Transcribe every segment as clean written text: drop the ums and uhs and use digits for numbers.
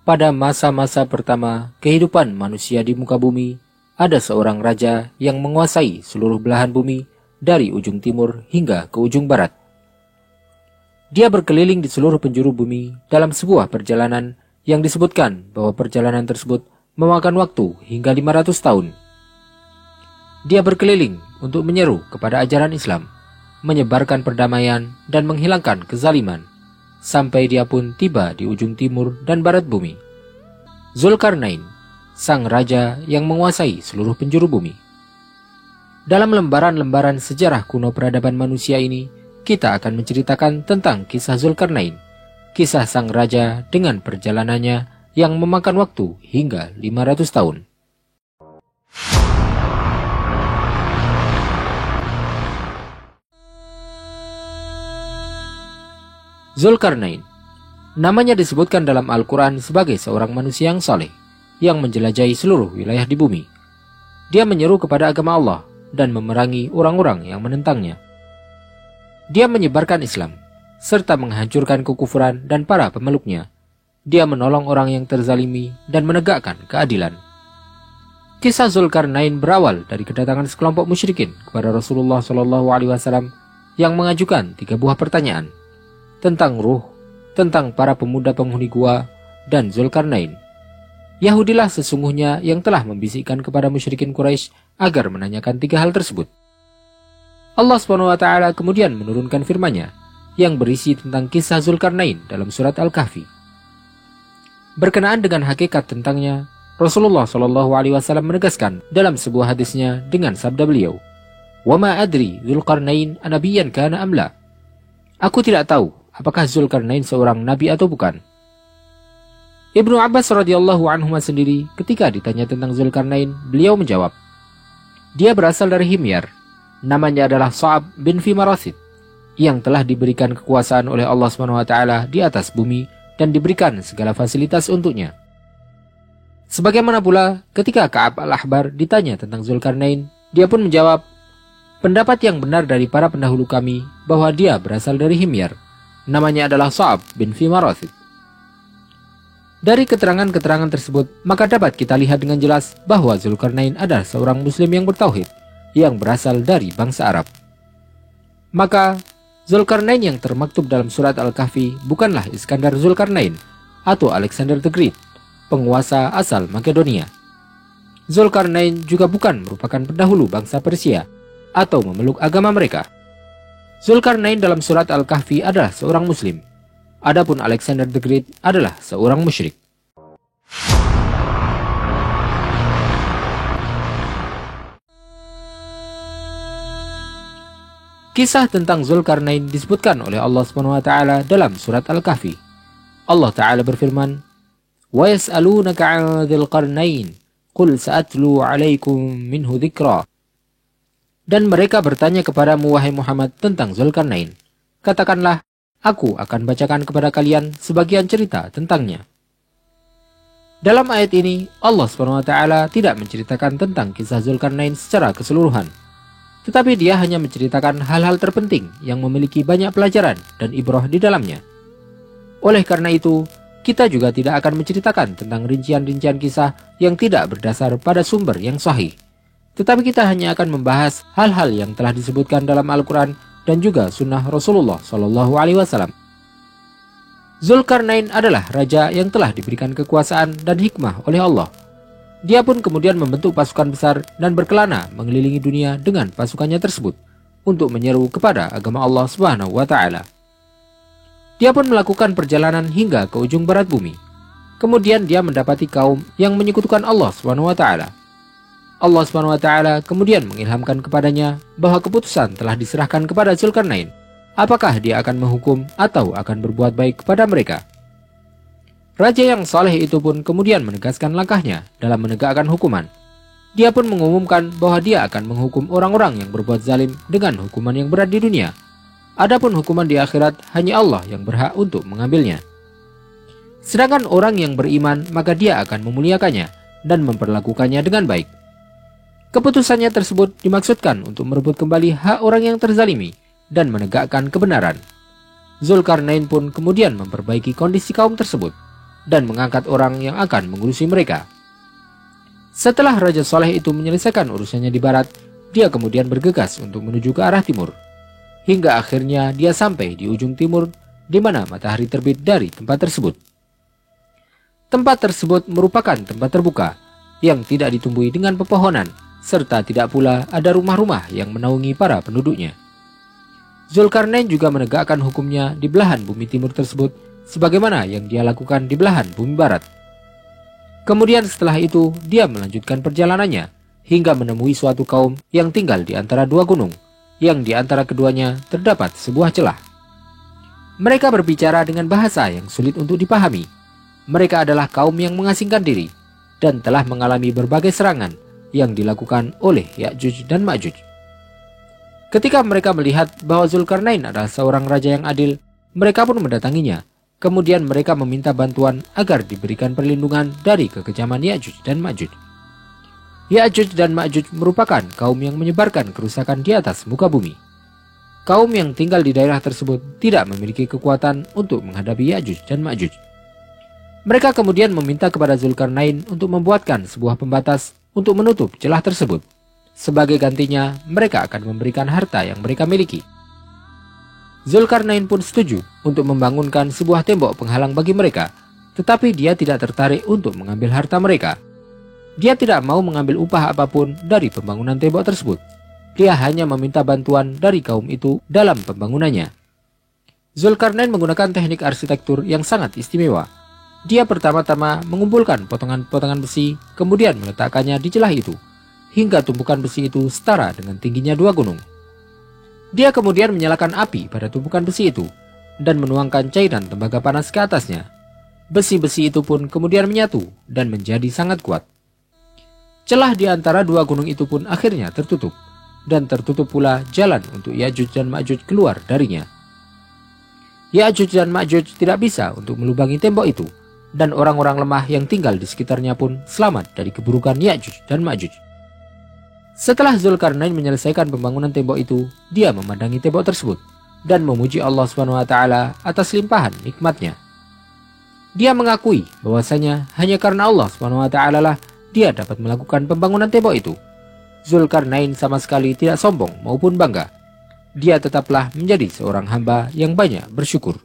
Pada masa-masa pertama kehidupan manusia di muka bumi, ada seorang raja yang menguasai seluruh belahan bumi dari ujung timur hingga ke ujung barat. Dia berkeliling di seluruh penjuru bumi dalam sebuah perjalanan yang disebutkan bahwa perjalanan tersebut memakan waktu hingga 500 tahun. Dia berkeliling untuk menyeru kepada ajaran Islam, menyebarkan perdamaian dan menghilangkan kezaliman, sampai dia pun tiba di ujung timur dan barat bumi. Zulkarnain, sang raja yang menguasai seluruh penjuru bumi. Dalam lembaran-lembaran sejarah kuno peradaban manusia ini, kita akan menceritakan tentang kisah Zulkarnain, kisah sang raja dengan perjalanannya yang memakan waktu hingga 500 tahun. Zulkarnain, namanya disebutkan dalam Al-Quran sebagai seorang manusia yang saleh, yang menjelajahi seluruh wilayah di bumi. Dia menyeru kepada agama Allah dan memerangi orang-orang yang menentangnya. Dia menyebarkan Islam, serta menghancurkan kekufuran dan para pemeluknya. Dia menolong orang yang terzalimi dan menegakkan keadilan. Kisah Zulkarnain berawal dari kedatangan sekelompok musyrikin kepada Rasulullah SAW yang mengajukan 3 buah pertanyaan tentang ruh, tentang para pemuda penghuni gua, dan Zulkarnain. Yahudilah sesungguhnya yang telah membisikkan kepada musyrikin Quraisy agar menanyakan 3 hal tersebut. Allah SWT kemudian menurunkan firman-Nya yang berisi tentang kisah Zulkarnain dalam surat Al-Kahfi. Berkenaan dengan hakikat tentangnya, Rasulullah SAW menegaskan dalam sebuah hadisnya dengan sabda beliau, "Wa ma adri Zulkarnain anabiyan kana amla." Aku tidak tahu apakah Zulkarnain seorang nabi atau bukan. Ibnu Abbas radhiyallahu anhu sendiri ketika ditanya tentang Zulkarnain, beliau menjawab, dia berasal dari Himyar. Namanya adalah Sa'ab bin Fimarasid, yang telah diberikan kekuasaan oleh Allah SWT di atas bumi dan diberikan segala fasilitas untuknya. Sebagaimana pula ketika Ka'ab al-Ahbar ditanya tentang Zulkarnain, dia pun menjawab, pendapat yang benar dari para pendahulu kami bahwa dia berasal dari Himyar. Namanya adalah Sa'ab bin Fimarasid. Dari keterangan-keterangan tersebut, maka dapat kita lihat dengan jelas bahwa Zulkarnain adalah seorang muslim yang bertauhid, yang berasal dari bangsa Arab. Maka, Zulkarnain yang termaktub dalam surat Al-Kahfi bukanlah Iskandar Zulkarnain atau Alexander the Great, penguasa asal Makedonia. Zulkarnain juga bukan merupakan pendahulu bangsa Persia atau memeluk agama mereka. Zulkarnain dalam surat Al-Kahfi adalah seorang muslim. Adapun Alexander the Great adalah seorang musyrik. Kisah tentang Zulkarnain disebutkan oleh Allah SWT dalam surat Al-Kahfi. Allah Ta'ala berfirman, "Wa yas'alunaka 'an dzil qarnain, qul sa'atlu 'alaikum minhu dzikra." Dan mereka bertanya kepadamu wahai Muhammad tentang Zulkarnain. Katakanlah, aku akan bacakan kepada kalian sebagian cerita tentangnya. Dalam ayat ini, Allah SWT tidak menceritakan tentang kisah Zulkarnain secara keseluruhan. Tetapi dia hanya menceritakan hal-hal terpenting yang memiliki banyak pelajaran dan ibrah di dalamnya. Oleh karena itu, kita juga tidak akan menceritakan tentang rincian-rincian kisah yang tidak berdasar pada sumber yang sahih. Tetapi kita hanya akan membahas hal-hal yang telah disebutkan dalam Al-Quran dan juga sunnah Rasulullah SAW. Zulkarnain adalah raja yang telah diberikan kekuasaan dan hikmah oleh Allah. Dia pun kemudian membentuk pasukan besar dan berkelana mengelilingi dunia dengan pasukannya tersebut untuk menyeru kepada agama Allah SWT. Dia pun melakukan perjalanan hingga ke ujung barat bumi. Kemudian dia mendapati kaum yang menyekutukan Allah SWT. Allah SWT kemudian mengilhamkan kepadanya bahwa keputusan telah diserahkan kepada Zulkarnain. Apakah dia akan menghukum atau akan berbuat baik kepada mereka? Raja yang saleh itu pun kemudian menegaskan langkahnya dalam menegakkan hukuman. Dia pun mengumumkan bahwa dia akan menghukum orang-orang yang berbuat zalim dengan hukuman yang berat di dunia. Adapun hukuman di akhirat hanya Allah yang berhak untuk mengambilnya. Sedangkan orang yang beriman maka dia akan memuliakannya dan memperlakukannya dengan baik. Keputusannya tersebut dimaksudkan untuk merebut kembali hak orang yang terzalimi dan menegakkan kebenaran. Zulkarnain pun kemudian memperbaiki kondisi kaum tersebut. dan mengangkat orang yang akan mengurusi mereka. Setelah Raja Soleh itu menyelesaikan urusannya di barat, dia kemudian bergegas untuk menuju ke arah timur. Hingga akhirnya dia sampai di ujung timur, di mana matahari terbit dari tempat tersebut. Tempat tersebut merupakan tempat terbuka, yang tidak ditumbuhi dengan pepohonan, serta tidak pula ada rumah-rumah yang menaungi para penduduknya. Zulkarnain juga menegakkan hukumnya di belahan bumi timur tersebut, sebagaimana yang dia lakukan di belahan bumi barat. Kemudian setelah itu, dia melanjutkan perjalanannya, hingga menemui suatu kaum yang tinggal di antara dua gunung, yang di antara keduanya terdapat sebuah celah. Mereka berbicara dengan bahasa yang sulit untuk dipahami. Mereka adalah kaum yang mengasingkan diri, dan telah mengalami berbagai serangan yang dilakukan oleh Ya'juj dan Ma'juj. Ketika mereka melihat bahwa Zulkarnain adalah seorang raja yang adil, mereka pun mendatanginya. Kemudian mereka meminta bantuan agar diberikan perlindungan dari kekejaman Ya'juj dan Ma'juj. Ya'juj dan Ma'juj merupakan kaum yang menyebarkan kerusakan di atas muka bumi. Kaum yang tinggal di daerah tersebut tidak memiliki kekuatan untuk menghadapi Ya'juj dan Ma'juj. Mereka kemudian meminta kepada Zulkarnain untuk membuatkan sebuah pembatas untuk menutup celah tersebut. Sebagai gantinya, mereka akan memberikan harta yang mereka miliki. Zulkarnain pun setuju untuk membangunkan sebuah tembok penghalang bagi mereka, tetapi dia tidak tertarik untuk mengambil harta mereka. Dia tidak mau mengambil upah apapun dari pembangunan tembok tersebut. Dia hanya meminta bantuan dari kaum itu dalam pembangunannya. Zulkarnain menggunakan teknik arsitektur yang sangat istimewa. Dia pertama-tama mengumpulkan potongan-potongan besi, kemudian meletakkannya di celah itu, hingga tumpukan besi itu setara dengan tingginya dua gunung. Dia kemudian menyalakan api pada tumpukan besi itu, dan menuangkan cairan tembaga panas ke atasnya. Besi-besi itu pun kemudian menyatu, dan menjadi sangat kuat. Celah di antara dua gunung itu pun akhirnya tertutup, dan tertutup pula jalan untuk Ya'juj dan Ma'juj keluar darinya. Ya'juj dan Ma'juj tidak bisa untuk melubangi tembok itu, dan orang-orang lemah yang tinggal di sekitarnya pun selamat dari keburukan Ya'juj dan Ma'juj. Setelah Zulkarnain menyelesaikan pembangunan tembok itu, dia memandangi tembok tersebut dan memuji Allah SWT atas limpahan nikmatnya. Dia mengakui bahwasanya hanya karena Allah SWT lah dia dapat melakukan pembangunan tembok itu. Zulkarnain sama sekali tidak sombong maupun bangga. Dia tetaplah menjadi seorang hamba yang banyak bersyukur.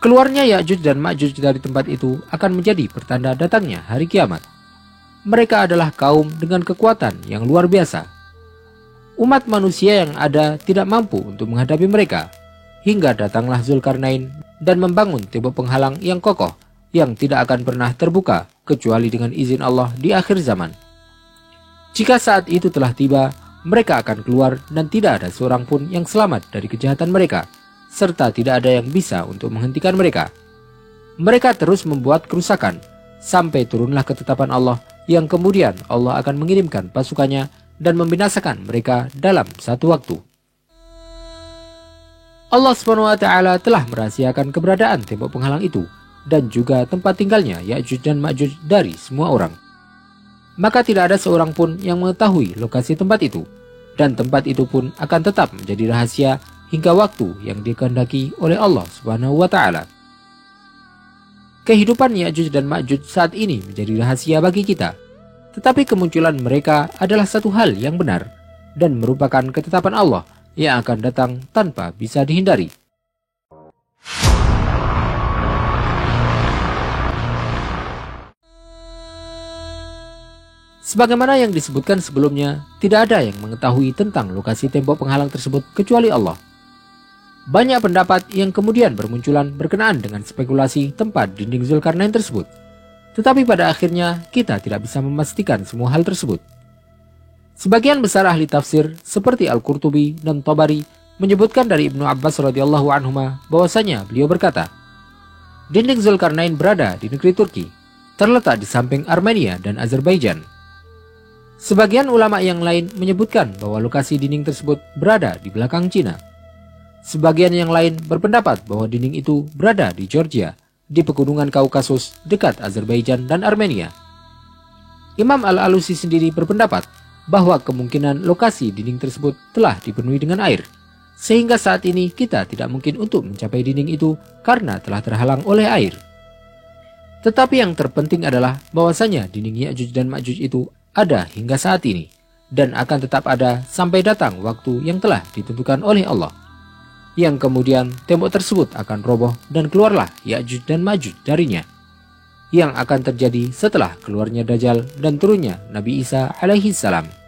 Keluarnya Ya'juj dan Ma'juj dari tempat itu akan menjadi pertanda datangnya hari kiamat. Mereka adalah kaum dengan kekuatan yang luar biasa. Umat manusia yang ada tidak mampu untuk menghadapi mereka, hingga datanglah Zulkarnain dan membangun tembok penghalang yang kokoh, yang tidak akan pernah terbuka kecuali dengan izin Allah di akhir zaman. Jika saat itu telah tiba, mereka akan keluar dan tidak ada seorang pun yang selamat dari kejahatan mereka, serta tidak ada yang bisa untuk menghentikan mereka. Mereka terus membuat kerusakan, sampai turunlah ketetapan Allah, yang kemudian Allah akan mengirimkan pasukannya dan membinasakan mereka dalam satu waktu. Allah SWT telah merahasiakan keberadaan tembok penghalang itu, dan juga tempat tinggalnya Ya'juj dan Ma'juj dari semua orang. Maka tidak ada seorang pun yang mengetahui lokasi tempat itu, dan tempat itu pun akan tetap menjadi rahasia hingga waktu yang dikehendaki oleh Allah SWT. Kehidupan Ya'juj dan Ma'juj saat ini menjadi rahasia bagi kita, tetapi kemunculan mereka adalah satu hal yang benar dan merupakan ketetapan Allah yang akan datang tanpa bisa dihindari. Sebagaimana yang disebutkan sebelumnya, tidak ada yang mengetahui tentang lokasi tembok penghalang tersebut kecuali Allah. Banyak pendapat yang kemudian bermunculan berkenaan dengan spekulasi tempat dinding Zulkarnain tersebut. Tetapi pada akhirnya kita tidak bisa memastikan semua hal tersebut. Sebagian besar ahli tafsir seperti Al-Qurtubi dan Tabari menyebutkan dari Ibnu Abbas radhiyallahu anhuma bahwasanya beliau berkata, dinding Zulkarnain berada di negeri Turki, terletak di samping Armenia dan Azerbaijan. Sebagian ulama yang lain menyebutkan bahwa lokasi dinding tersebut berada di belakang Cina. Sebagian yang lain berpendapat bahwa dinding itu berada di Georgia, di pegunungan Kaukasus dekat Azerbaijan dan Armenia. Imam Al-Alusi sendiri berpendapat bahwa kemungkinan lokasi dinding tersebut telah dipenuhi dengan air, sehingga saat ini kita tidak mungkin untuk mencapai dinding itu karena telah terhalang oleh air. Tetapi yang terpenting adalah bahwasanya dinding Ya'juj dan Ma'juj itu ada hingga saat ini, dan akan tetap ada sampai datang waktu yang telah ditentukan oleh Allah, yang kemudian tembok tersebut akan roboh dan keluarlah Ya'juj dan Ma'juj darinya, yang akan terjadi setelah keluarnya Dajjal dan turunnya Nabi Isa alaihi salam.